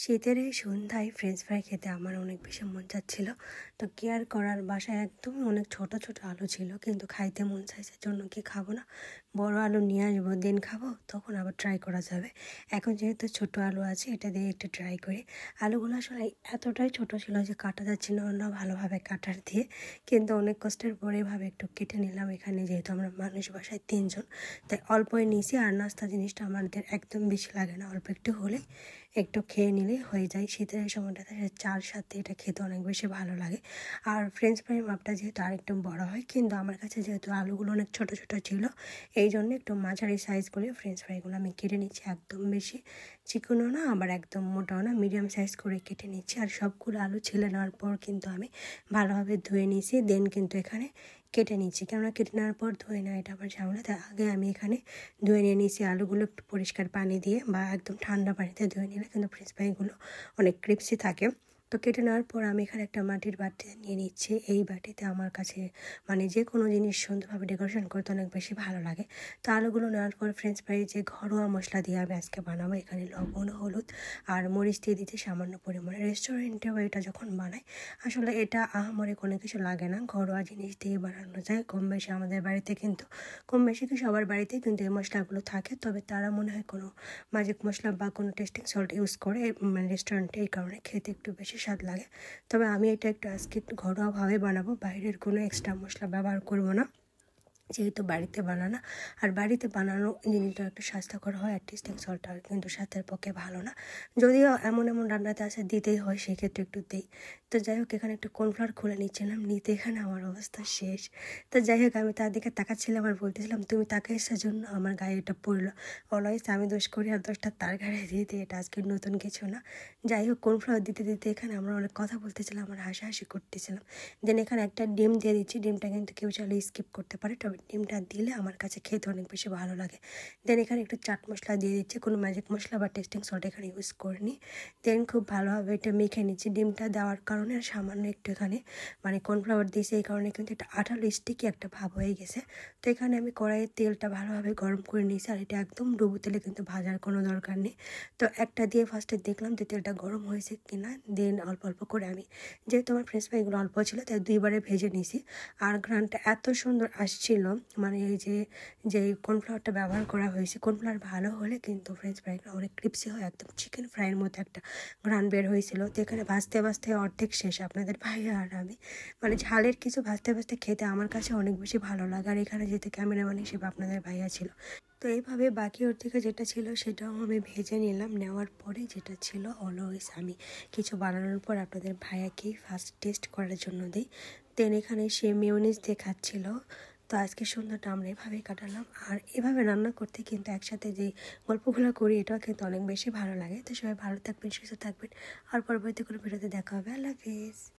শীতের এই সন্ধ্যায় ফ্রেঞ্চ ফ্রাই খেতে আমার অনেক বেশি মন চাচ্ছিল। তো কেয়ার করার বাসায় একদমই অনেক ছোট ছোট আলু ছিল, কিন্তু খাইতে মন চাইছে জন্য কি খাবো না, বড় আলু নিয়ে আসবো, দেন খাবো, তখন আবার ট্রাই করা যাবে। এখন যেহেতু ছোট আলু আছে, এটা দিয়ে একটু ট্রাই করি। আলুগুলো আসলে এতটাই ছোট ছিল যে কাটা যাচ্ছিল না ভালোভাবে কাটার দিয়ে, কিন্তু অনেক কষ্টের পরে এভাবে একটু কেটে নিলাম। এখানে যেহেতু আমরা মানুষ বাসায় 3 জন, তাই অল্পই নিয়েছি। আর নাস্তা জিনিসটা আমাদের একদম বেশি লাগে না, অল্প একটু হলেই একটু খেয়ে নিলে হয়ে যায়। শীতের এই সময়টাতে চার সাথে এটা খেতে অনেক বেশি ভালো লাগে। আর ফ্রেঞ্চ ফ্রাই মাপটা যেহেতু আরেকটু বড় হয়, কিন্তু আমার কাছে যেহেতু আলুগুলো অনেক ছোট ছোট ছিল, এই জন্য একটু মাঝারি সাইজ করে ফ্রেঞ্চ ফ্রাইগুলো আমি কেটে নিচ্ছি। একদম বেশি চিকনও না, আবার একদম মোটাও না, মিডিয়াম সাইজ করে কেটে নিচ্ছি। আর সবগুলো আলু ছিলে নেওয়ার পর কিন্তু আমি ভালোভাবে ধুয়ে নিয়েছি, দেন কিন্তু এখানে কেটে নিচ্ছি। কেননা কেটে নেওয়ার পর ধুয়ে নেওয়া এটা আবার ঝামেলা, তাই আগে আমি এখানে ধুয়ে নিয়ে নিয়েছি আলুগুলো একটু পরিষ্কার পানি দিয়ে, বা একদম ঠান্ডা পানিতে ধুয়ে নিলে কিন্তু ফ্রেঞ্চ ফ্রাইগুলো অনেক ক্রিপসি থাকে। তো কেটে নেওয়ার পর আমি এখানে একটা মাটির বাটি নিয়ে নিচ্ছি। এই বাটিতে আমার কাছে যে কোনো জিনিস সুন্দরভাবে ডেকোরেশন করতে অনেক বেশি ভালো লাগে। তো আলুগুলো নেওয়ার পর ফ্রেঞ্চ ফ্রাই যে ঘরোয়া মশলা দিয়ে আমি আজকে বানাবো, এখানে লবণ, হলুদ আর মরিচ দিয়ে দিতে সামান্য পরিমাণে। রেস্টুরেন্টেও এটা যখন বানাই, আসলে এটা আহামরি কোনো কিছু লাগে না, ঘরোয়া জিনিস দিয়ে বানানো যায়। কম বেশি আমাদের বাড়িতে কিন্তু কম বেশি কি সবার বাড়িতেই কিন্তু এই মশলাগুলো থাকে, তবে তারা মনে হয় কোনো ম্যাজিক মশলা বা কোনো টেস্টিং সল্ট ইউজ করে রেস্টুরেন্টে, এই কারণে খেতে একটু বেশি স্বাদ লাগে। তবে আমি এটা একটু আজকে একটু ঘরোয়াভাবে বানাবো, বাইরের কোনো এক্সট্রা মশলা ব্যবহার করবো না, যেহেতু বাড়িতে বানানো। আর বাড়িতে বানানো জিনিসটা একটু স্বাস্থ্যকর হয়, আর টেস্টিং সল্টটা কিন্তু স্বাস্থ্যের পক্ষে ভালো না, যদিও এমন এমন রান্নাতে আছে দিতেই হয়, সেক্ষেত্রে একটু দিই। তো যাই হোক, এখানে একটু কর্নফ্লাওয়ার খুলে নিচ্ছিলাম, নিতে এখানে আমার অবস্থা শেষ। তো যাই হোক, আমি তার দিকে তাকাচ্ছিলাম আর বলতেছিলাম, তুমি তাকে আসার জন্য আমার গায়ে এটা পড়লো। অলওয়েজ আমি দোষ করি আর দোষটা তার গায়ে দিয়ে দিই, এটা আজকে নতুন কিছু না। যাই হোক, কর্নফ্লাওয়ার দিতে দিতে এখানে আমরা অনেক কথা বলতেছিলাম আর হাসাহাসি করতেছিলাম। দেন এখানে একটা ডিম দিয়ে দিচ্ছি। ডিমটা কিন্তু কেউ চাইলে স্কিপ করতে পারে, তবে ডিমটা দিলে আমার কাছে খেতে অনেক বেশি ভালো লাগে। দেন এখানে একটু চাট মশলা দিয়ে দিচ্ছি, কোনো ম্যাজিক মশলা বা টেস্টিং সল্ট এখানে ইউজ করিনি। দেন খুব ভালোভাবে এটা মেখে নিচ্ছি। ডিমটা দেওয়ার কারণে আর সামান্য একটু এখানে কর্নফ্লাওয়ার দিয়েছি, এই কারণে কিন্তু এটা আঠালো স্টিকি একটা ভাব হয়ে গেছে। তো এখানে আমি কড়াইয়ের তেলটা ভালোভাবে গরম করে নিয়েছি, আর এটা একদম ডুবো তেলে কিন্তু ভাজার কোনো দরকার নেই। তো একটা দিয়ে ফার্স্টে দেখলাম যে তেলটা গরম হয়েছে কিনা, দেন অল্প অল্প করে আমি, যেহেতু আমার ফ্রেঞ্চ ফ্রাইগুলো অল্প ছিল, তাই 2বারে ভেজে নিয়েছি। আর ঘ্রাণটা এত সুন্দর আসছিল, এই যে কর্নফ্লাওয়ারটা ব্যবহার করা হয়েছে, কর্নফ্লাওয়ার ভালো হলে কিন্তু ফ্রেঞ্চ ফ্রাইগুলো অনেক ক্রিপসি হয়, একদম চিকেন ফ্রাইয়ের মতো একটা ঘ্রাণ বের হয়েছিল। তো এখানে ভাজতে ভাজতে অর্ধেক শেষ আপনাদের ভাইয়া আর আমি, ঝালের কিছু ভাজতে ভাজতে খেতে আমার কাছে অনেক বেশি ভালো লাগে। আর এখানে যেহেতু ক্যামেরাম্যান হিসেবে আপনাদের ভাইয়া ছিল, তো এইভাবে বাকি ওর থেকে যেটা ছিল সেটাও আমি ভেজে নিলাম। নেওয়ার পরে যেটা ছিল অলওয়েজ আমি কিছু বানানোর পর আপনাদের ভাইয়াকেই ফার্স্ট টেস্ট করার জন্য দিই। দেন এখানে সে মেয়োনিজ দিয়ে খাচ্ছিল। তো আজকে সন্ধ্যাটা আমরা এভাবেই কাটালাম। আর এভাবে রান্না করতে কিন্তু একসাথে যে গল্পগুলো করি, এটাও কিন্তু অনেক বেশি ভালো লাগে। তো সবাই ভালো থাকবেন, সুস্থ থাকবেন, আর পরবর্তী কোনো ভিডিওতে দেখা হবে। আল্লাহ হাফিজ।